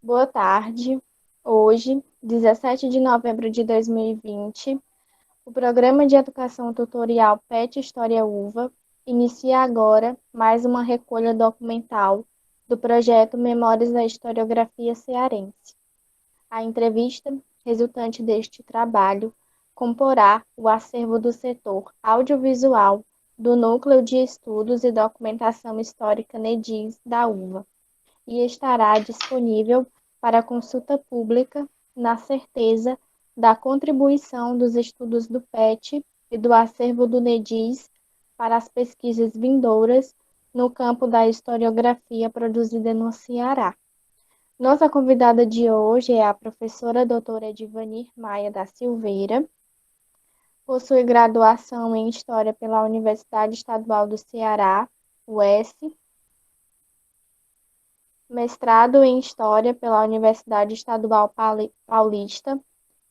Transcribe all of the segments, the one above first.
Boa tarde. Hoje, 17 de novembro de 2020, o Programa de Educação Tutorial PET História UVA inicia agora mais uma recolha documental do projeto Memórias da Historiografia Cearense. A entrevista resultante deste trabalho comporá o acervo do setor audiovisual do Núcleo de Estudos e Documentação Histórica NEDIS da UVA e estará disponível para consulta pública na certeza da contribuição dos estudos do PET e do acervo do NEDIS para as pesquisas vindouras no campo da historiografia produzida no Ceará. Nossa convidada de hoje é a professora doutora Edivanir Maia da Silveira, possui graduação em História pela Universidade Estadual do Ceará, UES, mestrado em História pela Universidade Estadual Paulista,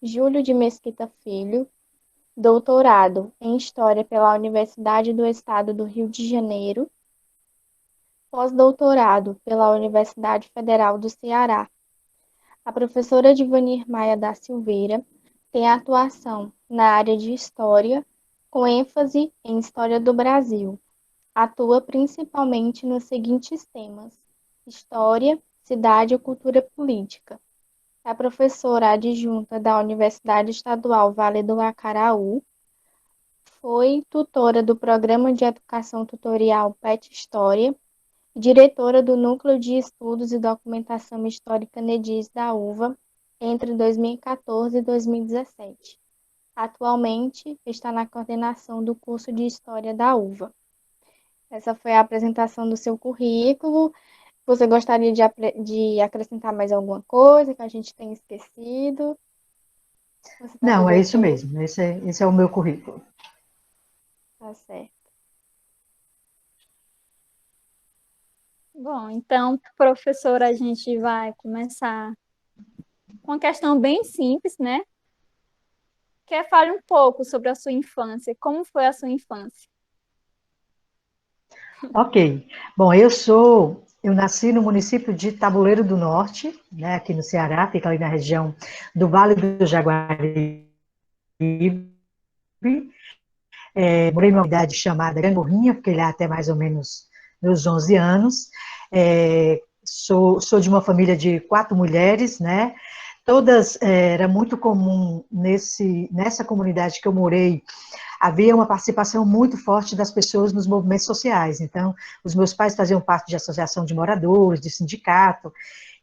Júlio de Mesquita Filho, doutorado em História pela Universidade do Estado do Rio de Janeiro, pós-doutorado pela Universidade Federal do Ceará. A professora Divanir Maia da Silveira tem atuação na área de História, com ênfase em História do Brasil. Atua principalmente nos seguintes temas: História, Cidade e Cultura Política. É professora adjunta da Universidade Estadual Vale do Acaraú. Foi tutora do Programa de Educação Tutorial PET História e diretora do Núcleo de Estudos e Documentação Histórica NEDIS da UVA entre 2014 e 2017. Atualmente está na coordenação do curso de História da UVA. Essa foi a apresentação do seu currículo. Você gostaria de acrescentar mais alguma coisa que a gente tenha esquecido? Você está Não, tudo é isso ok? mesmo. Esse é o meu currículo. Tá certo. Bom, então, professora, a gente vai começar com uma questão bem simples, né? Fale um pouco sobre a sua infância. Como foi a sua infância? Ok. Bom, eu nasci no município de Tabuleiro do Norte, né, aqui no Ceará, fica ali na região do Vale do Jaguaribe. Morei numa cidade chamada Gangorrinha, fiquei lá até mais ou menos meus 11 anos. Sou de uma família de 4 mulheres, né? Todas, era muito comum nessa comunidade que eu morei, havia uma participação muito forte das pessoas nos movimentos sociais. Então, os meus pais faziam parte de associação de moradores, de sindicato,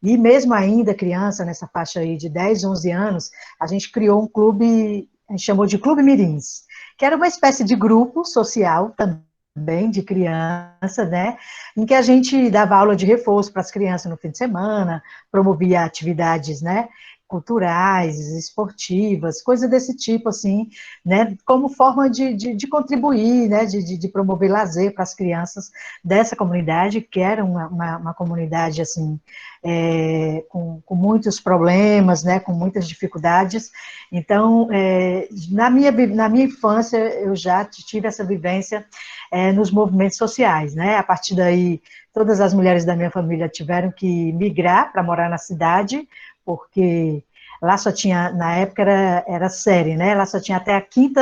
e mesmo ainda criança, nessa faixa aí de 10, 11 anos, a gente criou um clube, a gente chamou de Clube Mirins, que era uma espécie de grupo social também de criança, né, em que a gente dava aula de reforço para as crianças no fim de semana, promovia atividades, né, culturais, esportivas, coisas desse tipo, assim, né, como forma de contribuir, né, de promover lazer para as crianças dessa comunidade, que era uma comunidade, assim, com muitos problemas, né, com muitas dificuldades. Então, na minha infância, eu já tive essa vivência nos movimentos sociais, né, a partir daí, todas as mulheres da minha família tiveram que migrar para morar na cidade, porque lá só tinha, na época era série, né? Lá só tinha até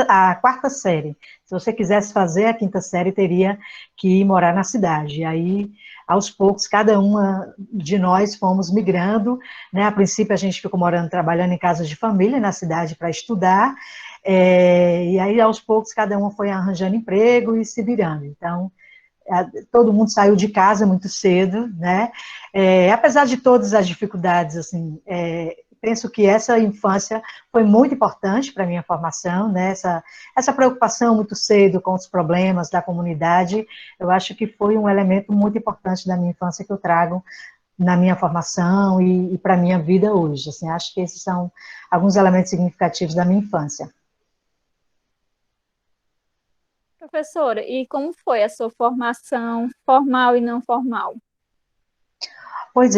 a quarta série. Se você quisesse fazer a quinta série, teria que ir morar na cidade. E aí, aos poucos, cada uma de nós fomos migrando, né? A princípio, a gente ficou morando, trabalhando em casas de família na cidade para estudar, e aí, aos poucos, cada uma foi arranjando emprego e se virando. Então, todo mundo saiu de casa muito cedo, né? Apesar de todas as dificuldades, assim, penso que essa infância foi muito importante para a minha formação, né? Essa preocupação muito cedo com os problemas da comunidade, eu acho que foi um elemento muito importante da minha infância que eu trago na minha formação e para a minha vida hoje. Assim, acho que esses são alguns elementos significativos da minha infância. Professora, e como foi a sua formação formal e não formal? Pois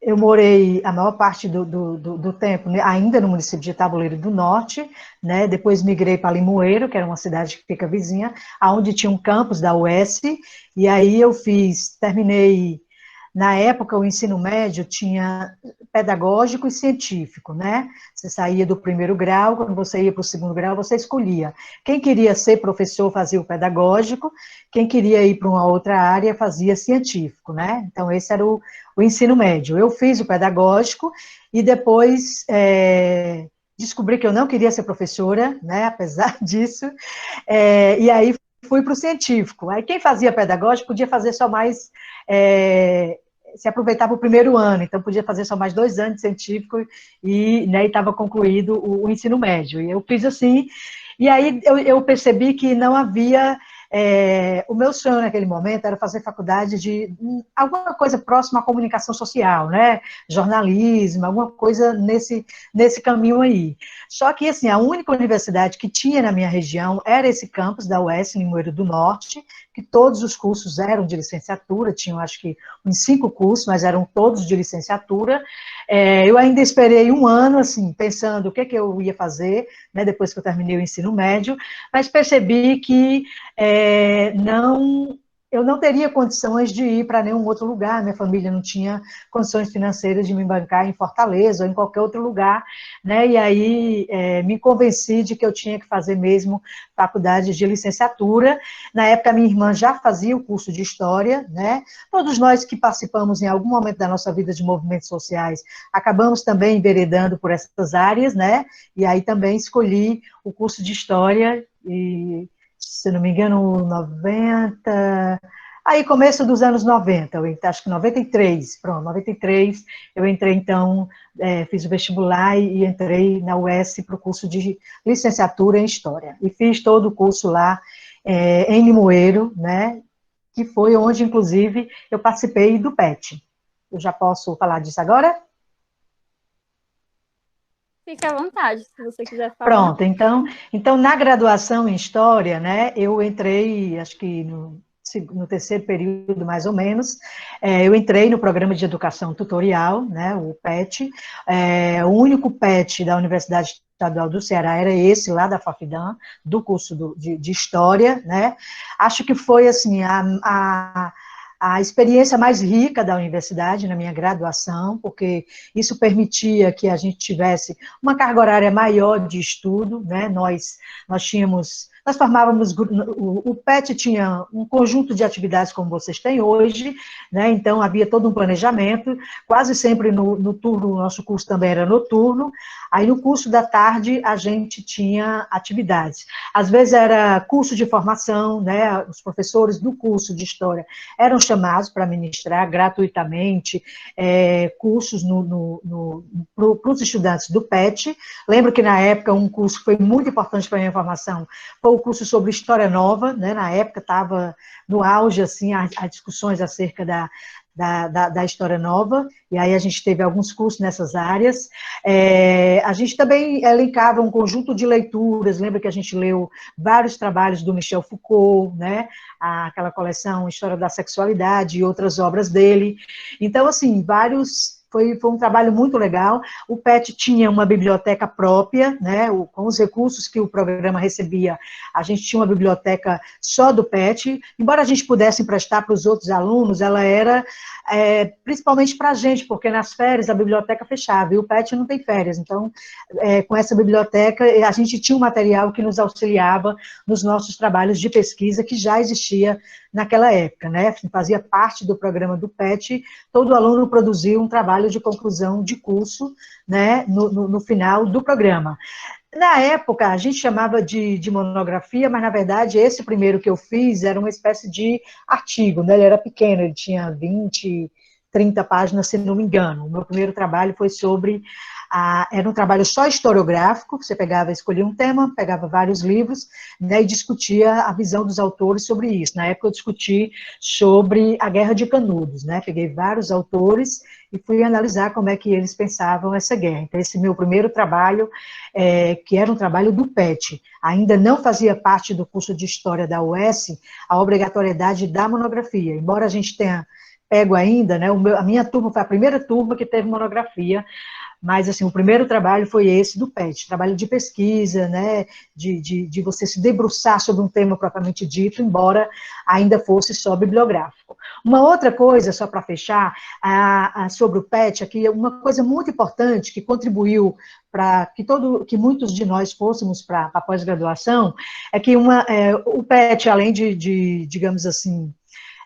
eu morei a maior parte do tempo, né, ainda no município de Tabuleiro do Norte, né, depois migrei para Limoeiro, que era uma cidade que fica vizinha, onde tinha um campus da UES, e aí terminei Na época, o ensino médio tinha pedagógico e científico, né? Você saía do primeiro grau, quando você ia para o segundo grau, você escolhia. Quem queria ser professor fazia o pedagógico, quem queria ir para uma outra área fazia científico, né? Então, esse era o ensino médio. Eu fiz o pedagógico e depois descobri que eu não queria ser professora, né? Apesar disso, e aí fui para o científico. Aí quem fazia pedagógico podia fazer só mais, se aproveitava o primeiro ano, então podia fazer só mais 2 anos de científico e estava concluído o ensino médio. E eu fiz assim, e aí eu percebi que não havia... o meu sonho naquele momento era fazer faculdade de alguma coisa próxima à comunicação social, né? Jornalismo, alguma coisa nesse caminho aí. Só que, assim, a única universidade que tinha na minha região era esse campus da UES, em Limoeiro do Norte, que todos os cursos eram de licenciatura, tinham acho que uns 5 cursos, mas eram todos de licenciatura. Eu ainda esperei um ano, assim, pensando o que eu ia fazer, né, depois que eu terminei o ensino médio, mas percebi que eu não teria condições de ir para nenhum outro lugar, minha família não tinha condições financeiras de me bancar em Fortaleza ou em qualquer outro lugar, né? E aí me convenci de que eu tinha que fazer mesmo faculdade de licenciatura. Na época, minha irmã já fazia o curso de História, né? Todos nós que participamos em algum momento da nossa vida de movimentos sociais, acabamos também enveredando por essas áreas, né? E aí também escolhi o curso de História e, se não me engano, 90... Aí, começo dos anos 90, eu acho que 93, pronto, 93, eu entrei, então, fiz o vestibular e entrei na UES para o curso de licenciatura em História. E fiz todo o curso lá em Limoeiro, né, que foi onde, inclusive, eu participei do PET. Eu já posso falar disso agora? Fique à vontade, se você quiser falar. Pronto, então na graduação em História, né, eu entrei, acho que no terceiro período, mais ou menos, eu entrei no programa de educação tutorial, né, o PET, o único PET da Universidade Estadual do Ceará era esse, lá da FAFIDAM, do curso de História, né, acho que foi, assim, a experiência mais rica da universidade na minha graduação, porque isso permitia que a gente tivesse uma carga horária maior de estudo, né? Nós formávamos, o PET tinha um conjunto de atividades como vocês têm hoje, né? Então havia todo um planejamento, quase sempre no turno, o nosso curso também era noturno, aí no curso da tarde a gente tinha atividades. Às vezes era curso de formação, né? Os professores do curso de História eram chamados para ministrar gratuitamente cursos para os estudantes do PET. Lembro que, na época, um curso que foi muito importante para a minha formação foi o curso sobre História Nova, né? Na época estava no auge, assim, as discussões acerca da História Nova, e aí a gente teve alguns cursos nessas áreas. A gente também elencava um conjunto de leituras, lembra que a gente leu vários trabalhos do Michel Foucault, né? Aquela coleção História da Sexualidade e outras obras dele. Então, assim, foi um trabalho muito legal. O PET tinha uma biblioteca própria, né, com os recursos que o programa recebia, a gente tinha uma biblioteca só do PET, embora a gente pudesse emprestar para os outros alunos, ela era principalmente para a gente, porque nas férias a biblioteca fechava, e o PET não tem férias, então, com essa biblioteca, a gente tinha um material que nos auxiliava nos nossos trabalhos de pesquisa, que já existia naquela época, né, fazia parte do programa do PET, todo aluno produzia um trabalho de conclusão de curso, né, no final do programa. Na época, a gente chamava de monografia, mas, na verdade, esse primeiro que eu fiz era uma espécie de artigo, né? Ele era pequeno, ele tinha 20, 30 páginas, se não me engano. O meu primeiro trabalho foi sobre... era um trabalho só historiográfico, você escolhia um tema, pegava vários livros, né, e discutia a visão dos autores sobre isso. Na época eu discuti sobre a Guerra de Canudos, né, peguei vários autores e fui analisar como é que eles pensavam essa guerra. Então, esse meu primeiro trabalho, que era um trabalho do PET, ainda não fazia parte do curso de História da UES, a obrigatoriedade da monografia, embora a gente tenha pego ainda, né, a minha turma foi a primeira turma que teve monografia, Mas, assim, o primeiro trabalho foi esse do PET, trabalho de pesquisa, né, de você se debruçar sobre um tema propriamente dito, embora ainda fosse só bibliográfico. Uma outra coisa, só para fechar, sobre o PET, aqui, uma coisa muito importante que contribuiu para que muitos de nós fôssemos para a pós-graduação, é que o PET, além digamos assim,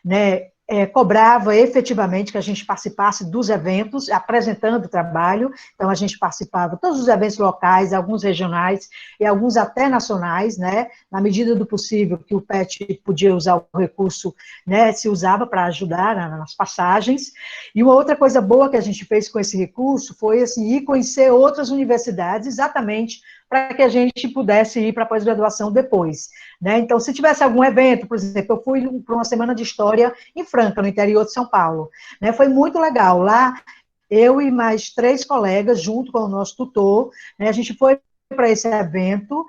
né, cobrava efetivamente que a gente participasse dos eventos, apresentando o trabalho. Então, a gente participava de todos os eventos locais, alguns regionais e alguns até nacionais, né, na medida do possível que o PET podia usar o recurso, né, se usava para ajudar nas passagens. E uma outra coisa boa que a gente fez com esse recurso foi assim, ir conhecer outras universidades, exatamente para que a gente pudesse ir para a pós-graduação depois, né? Então, se tivesse algum evento, por exemplo, eu fui para uma semana de história em Franca, no interior de São Paulo, né? Foi muito legal. Lá, eu e mais 3 colegas, junto com o nosso tutor, né, a gente foi para esse evento,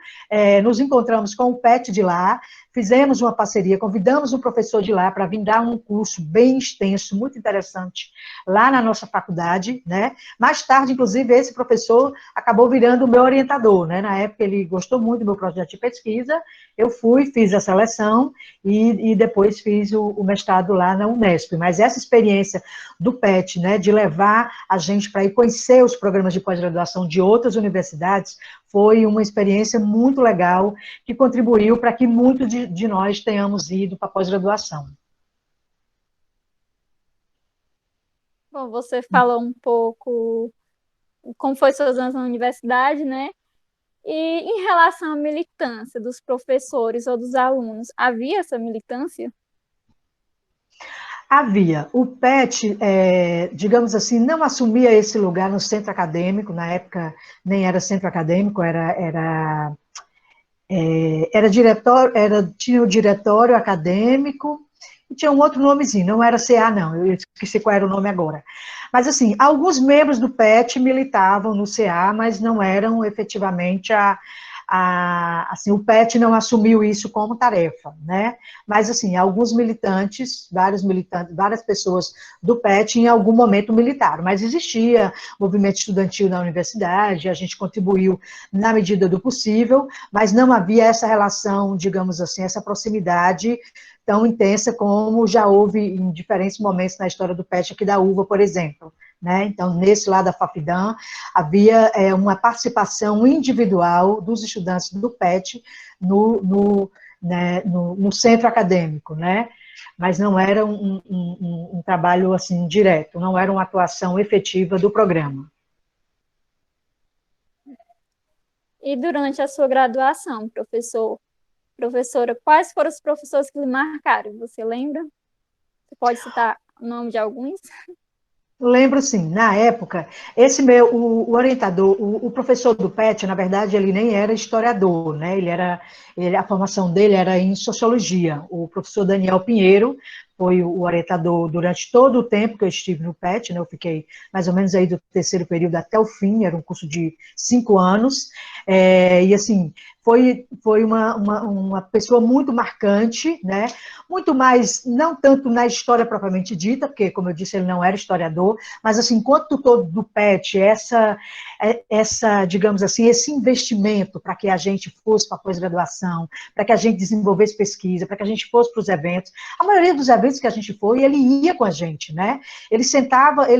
nos encontramos com o PET de lá, fizemos uma parceria, convidamos um professor de lá para vir dar um curso bem extenso, muito interessante, lá na nossa faculdade, né? Mais tarde, inclusive, esse professor acabou virando o meu orientador, né? Na época, ele gostou muito do meu projeto de pesquisa, eu fui, fiz a seleção e depois fiz o mestrado lá na Unesp. Mas essa experiência do PET, né, de levar a gente para ir conhecer os programas de pós-graduação de outras universidades, foi uma experiência muito legal, que contribuiu para que muitos de nós tenhamos ido para a pós-graduação. Bom, você falou um pouco como foi seus anos na universidade, né? E em relação à militância dos professores ou dos alunos, havia essa militância? Havia. O PET, digamos assim, não assumia esse lugar no centro acadêmico, na época nem era centro acadêmico, era diretório, tinha o diretório acadêmico, e tinha um outro nomezinho, não era CA, não, eu esqueci qual era o nome agora. Mas, assim, alguns membros do PET militavam no CA, mas não eram efetivamente assim, o PET não assumiu isso como tarefa, né? Mas, assim, alguns militantes, várias pessoas do PET em algum momento militaram, mas existia movimento estudantil na universidade, a gente contribuiu na medida do possível, mas não havia essa relação, digamos assim, essa proximidade tão intensa como já houve em diferentes momentos na história do PET aqui da UVA, por exemplo. Né? Então, nesse lado da FAFIDAM, havia uma participação individual dos estudantes do PET no centro acadêmico, né? Mas não era um trabalho assim direto, não era uma atuação efetiva do programa. E durante a sua graduação, professora, quais foram os professores que lhe marcaram? Você lembra? Você pode citar o nome de alguns? Lembro sim, na época, o orientador, o professor do PET, na verdade, ele nem era historiador, né? A formação dele era em sociologia. O professor Daniel Pinheiro foi o orientador durante todo o tempo que eu estive no PET, né? Eu fiquei mais ou menos aí do terceiro período até o fim, era um curso de 5 anos, e assim, foi uma pessoa muito marcante, né? Muito mais, não tanto na história propriamente dita, porque, como eu disse, ele não era historiador, mas, assim, enquanto tutor do PET, digamos assim, esse investimento para que a gente fosse para a pós-graduação, para que a gente desenvolvesse pesquisa, para que a gente fosse para os eventos, a maioria dos eventos que a gente foi, ele ia com a gente, né? Ele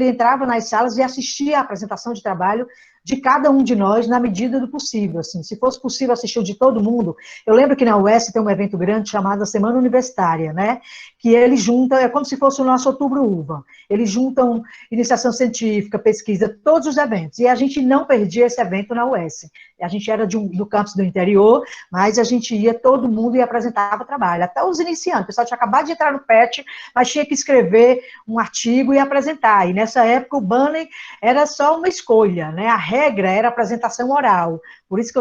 entrava nas salas e assistia a apresentação de trabalho de cada um de nós na medida do possível, assim, se fosse possível assistir o de todo mundo. Eu lembro que na UES tem um evento grande chamado Semana Universitária, né, que ele junta, é como se fosse o nosso Outubro Uva, eles juntam iniciação científica, pesquisa, todos os eventos, e a gente não perdia esse evento na UES. A gente era do campus do interior, mas a gente ia, todo mundo e apresentava trabalho, até os iniciantes, o pessoal tinha acabado de entrar no PET, mas tinha que escrever um artigo e apresentar, e nessa época o banner era só uma escolha, né, a regra era a apresentação oral, Por isso que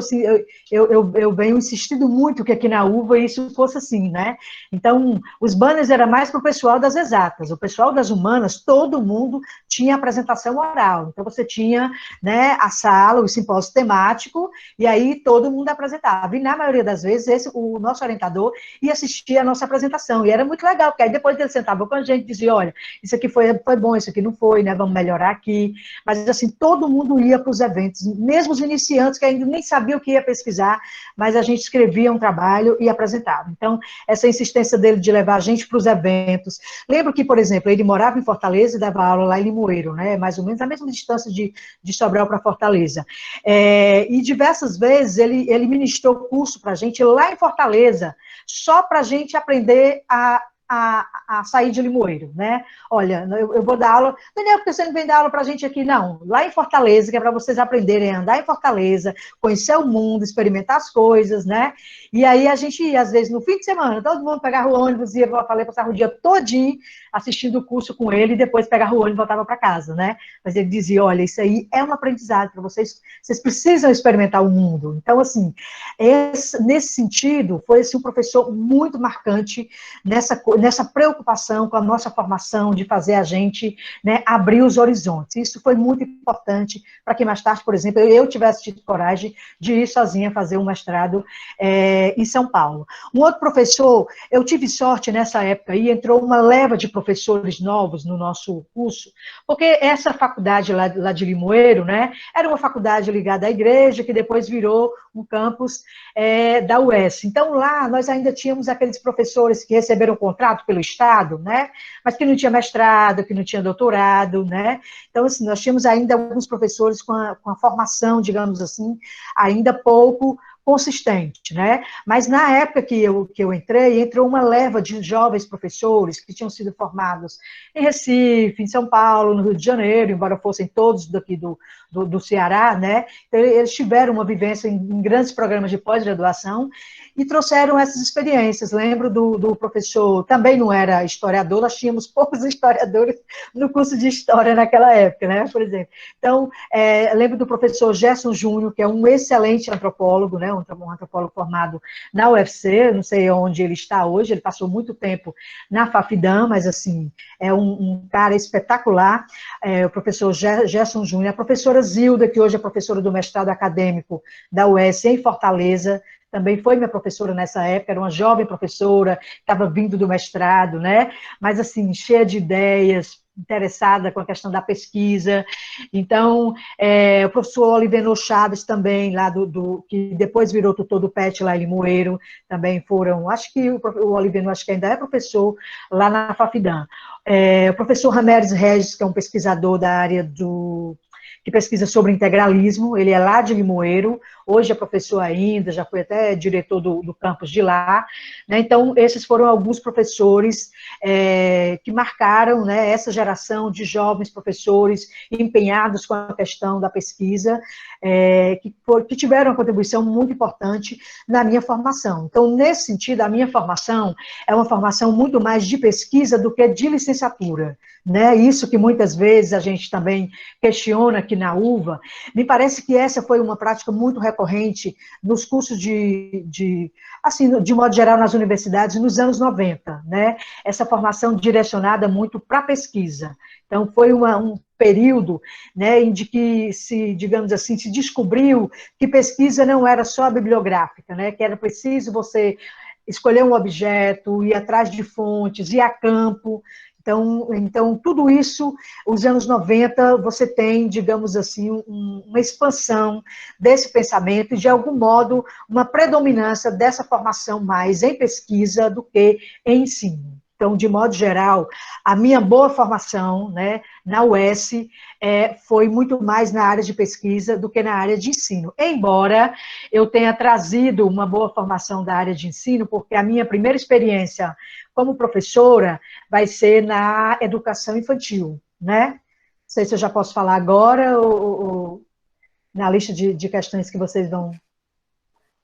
eu venho insistindo muito que aqui na UVA isso fosse assim, né? Então, os banners era mais para o pessoal das exatas. O pessoal das humanas, todo mundo tinha apresentação oral. Então, você tinha, né, a sala, o simpósio temático, e aí todo mundo apresentava. E, na maioria das vezes, o nosso orientador ia assistir a nossa apresentação. E era muito legal, porque aí depois ele sentava com a gente e dizia, olha, isso aqui foi bom, isso aqui não foi, né? Vamos melhorar aqui. Mas, assim, todo mundo ia para os eventos, mesmo os iniciantes que ainda nem sabiam o que ia pesquisar, mas a gente escrevia um trabalho e apresentava. Então, essa insistência dele de levar a gente para os eventos. Lembro que, por exemplo, ele morava em Fortaleza e dava aula lá em Limoeiro, né? Mais ou menos a mesma distância de Sobral para Fortaleza. E diversas vezes ele ministrou curso para a gente lá em Fortaleza, só para a gente aprender a sair de Limoeiro, né? Olha, eu vou dar aula, Daniel, porque você não vem dar aula para a gente aqui? Não, lá em Fortaleza, que é para vocês aprenderem a andar em Fortaleza, conhecer o mundo, experimentar as coisas, né? E aí a gente ia, às vezes, no fim de semana, todo mundo pegava o ônibus, ia, eu falei, passava o dia todinho assistindo o curso com ele, e depois pegava o ônibus e voltava para casa, né? Mas ele dizia, olha, isso aí é um aprendizado para vocês, vocês precisam experimentar o mundo. Então, assim, nesse sentido, foi assim, um professor muito marcante nessa preocupação com a nossa formação, de fazer a gente, né, abrir os horizontes. Isso foi muito importante para que mais tarde, por exemplo, eu tivesse tido coragem de ir sozinha fazer um mestrado em São Paulo. Um outro professor, eu tive sorte nessa época aí, entrou uma leva de professores novos no nosso curso, porque essa faculdade lá de Limoeiro, né, era uma faculdade ligada à igreja, que depois virou um campus da UES. Então, lá, nós ainda tínhamos aqueles professores que receberam contrato pelo Estado, né, mas que não tinha mestrado, que não tinha doutorado, né, então, assim, nós tínhamos ainda alguns professores com a formação, digamos assim, ainda pouco consistente, né? Mas na época que eu entrei, entrou uma leva de jovens professores que tinham sido formados em Recife, em São Paulo, no Rio de Janeiro, embora fossem todos daqui do Ceará, né? Então, eles tiveram uma vivência em grandes programas de pós-graduação e trouxeram essas experiências. Lembro do professor, também não era historiador, nós tínhamos poucos historiadores no curso de História naquela época, né? Por exemplo. Então, lembro do professor Gerson Júnior, que é um excelente antropólogo, né? Um antropólogo formado na UFC, não sei onde ele está hoje, ele passou muito tempo na Fafidam, mas, assim, é um cara espetacular, o professor Gerson Júnior, a professora Zilda, que hoje é professora do mestrado acadêmico da UES em Fortaleza, também foi minha professora nessa época, era uma jovem professora, estava vindo do mestrado, né? Mas, assim, cheia de ideias, interessada com a questão da pesquisa. Então, o professor Olivenor Chaves também, lá que depois virou tutor do PET lá em Limoeiro, também foram, acho que o Olivenor, acho que ainda é professor lá na Fafidam. O professor Ramires Regis, que é um pesquisador da área que pesquisa sobre integralismo, ele é lá de Limoeiro, hoje é professor ainda, já foi até diretor do campus de lá, né? Então, esses foram alguns professores que marcaram, né, essa geração de jovens professores empenhados com a questão da pesquisa, que tiveram uma contribuição muito importante na minha formação. Então, nesse sentido, a minha formação é uma formação muito mais de pesquisa do que de licenciatura, né? Isso que muitas vezes a gente também questiona aqui na UVA, me parece que essa foi uma prática muito recorrente nos cursos assim, de modo geral, nas universidades, nos anos 90, né? Essa formação direcionada muito para a pesquisa. Então, foi um período, né, em que digamos assim, se descobriu que pesquisa não era só bibliográfica, né? Que era preciso você escolher um objeto, ir atrás de fontes, ir a campo. Então, tudo isso, os anos 90, você tem, digamos assim, uma expansão desse pensamento e, de algum modo, uma predominância dessa formação mais em pesquisa do que em ensino. Então, de modo geral, a minha boa formação, né, na UES foi muito mais na área de pesquisa do que na área de ensino. Embora eu tenha trazido uma boa formação da área de ensino, porque a minha primeira experiência como professora vai ser na educação infantil, né? Não sei se eu já posso falar agora ou na lista de questões que vocês vão...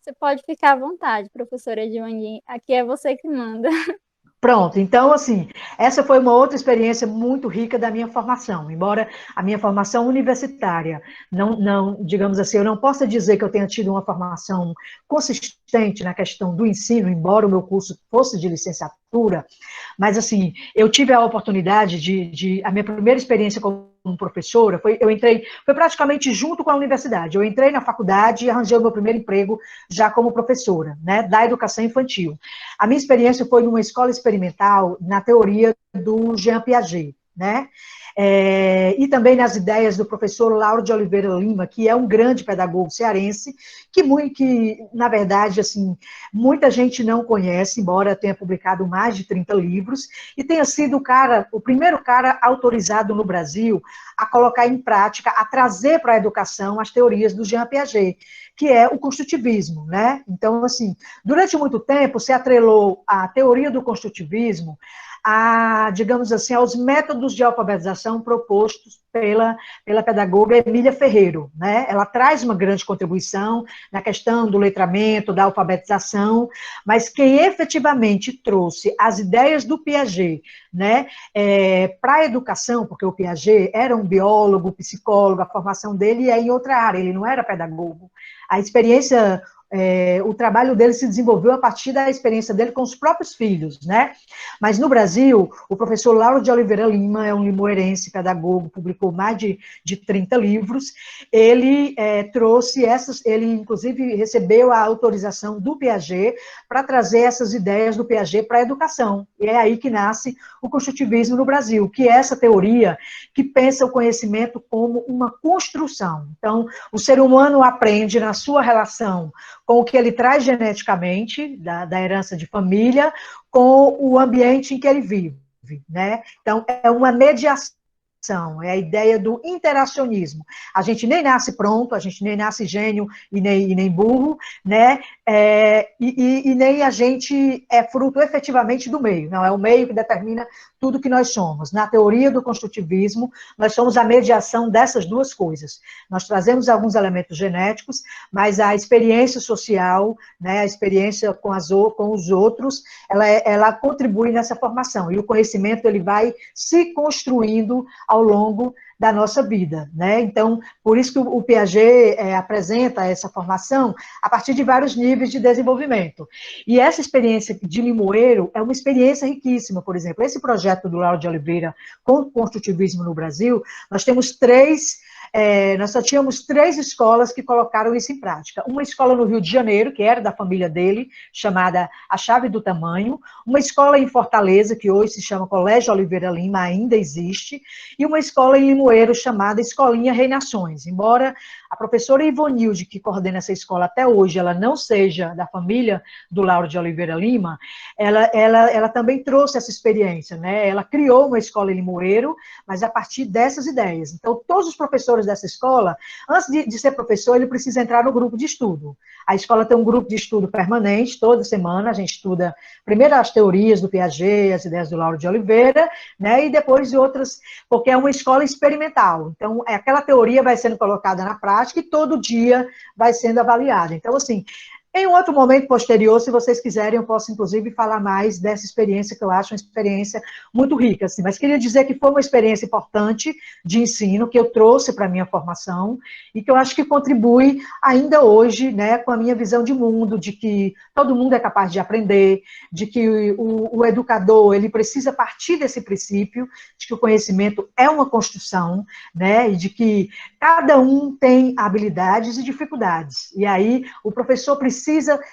Você pode ficar à vontade, professora Edilane. Aqui é você que manda. Pronto, então, assim, essa foi uma outra experiência muito rica da minha formação, embora a minha formação universitária digamos assim, eu não possa dizer que eu tenha tido uma formação consistente na questão do ensino, embora o meu curso fosse de licenciatura, mas, assim, eu tive a oportunidade a minha primeira experiência como professora, foi praticamente junto com a universidade. Eu entrei na faculdade e arranjei o meu primeiro emprego já como professora, né, da educação infantil. A minha experiência foi numa escola experimental na teoria do Jean Piaget, né? E também nas ideias do professor Lauro de Oliveira Lima, que é um grande pedagogo cearense, que na verdade, assim, muita gente não conhece, embora tenha publicado mais de 30 livros, e tenha sido o primeiro cara autorizado no Brasil a colocar em prática, a trazer para a educação as teorias do Jean Piaget, que é o construtivismo, né? Então, assim, durante muito tempo se atrelou a teoria do construtivismo digamos assim, aos métodos de alfabetização propostos pela pedagoga Emília Ferreiro, né? Ela traz uma grande contribuição na questão do letramento, da alfabetização, mas quem efetivamente trouxe as ideias do Piaget, né, para a educação, porque o Piaget era um biólogo, psicólogo, a formação dele é em outra área, ele não era pedagogo. A experiência, o trabalho dele se desenvolveu a partir da experiência dele com os próprios filhos, né? Mas no Brasil, o professor Lauro de Oliveira Lima é um limoeirense, pedagogo, publicou mais de 30 livros. Ele trouxe ele inclusive recebeu a autorização do Piaget para trazer essas ideias do Piaget para a educação. E é aí que nasce o construtivismo no Brasil, que é essa teoria que pensa o conhecimento como uma construção. Então, o ser humano aprende na sua relação com o que ele traz geneticamente, da herança de família, com o ambiente em que ele vive, né? Então, é uma mediação, é a ideia do interacionismo. A gente nem nasce pronto, a gente nem nasce gênio e nem burro, né? E nem a gente é fruto efetivamente do meio, não, é o meio que determina tudo que nós somos. Na teoria do construtivismo, nós somos a mediação dessas duas coisas. Nós trazemos alguns elementos genéticos, mas a experiência social, né, a experiência com os outros, ela contribui nessa formação, e o conhecimento ele vai se construindo ao longo da nossa vida, né? Então, por isso que o Piaget apresenta essa formação a partir de vários níveis de desenvolvimento. E essa experiência de Limoeiro é uma experiência riquíssima. Por exemplo, esse projeto do Lauro de Oliveira com o construtivismo no Brasil, nós só tínhamos 3 escolas que colocaram isso em prática. Uma escola no Rio de Janeiro, que era da família dele, chamada A Chave do Tamanho, uma escola em Fortaleza, que hoje se chama Colégio Oliveira Lima, ainda existe, e uma escola em Limoeiro chamada Escolinha Reinações. Embora a professora Ivonilde, que coordena essa escola até hoje, ela não seja da família do Lauro de Oliveira Lima, ela também trouxe essa experiência, né? Ela criou uma escola em Limoeiro, mas a partir dessas ideias. Então, todos os professores dessa escola, antes de ser professor, ele precisa entrar no grupo de estudo. A escola tem um grupo de estudo permanente, toda semana a gente estuda primeiro as teorias do Piaget, as ideias do Lauro de Oliveira, né, e depois de outras, porque é uma escola experimental. Então, aquela teoria vai sendo colocada na prática e todo dia vai sendo avaliada. Então, assim, em um outro momento posterior, se vocês quiserem, eu posso, inclusive, falar mais dessa experiência, que eu acho uma experiência muito rica, assim. Mas queria dizer que foi uma experiência importante de ensino, que eu trouxe para a minha formação, e que eu acho que contribui ainda hoje, né, com a minha visão de mundo, de que todo mundo é capaz de aprender, de que o educador, ele precisa partir desse princípio, de que o conhecimento é uma construção, né, e de que cada um tem habilidades e dificuldades. E aí, o professor precisa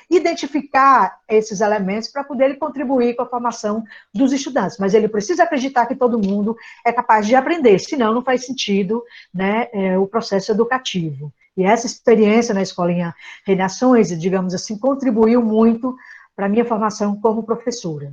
identificar esses elementos para poder contribuir com a formação dos estudantes. Mas ele precisa acreditar que todo mundo é capaz de aprender, senão não faz sentido, né, o processo educativo. E essa experiência na Escolinha Reinações, digamos assim, contribuiu muito para a minha formação como professora.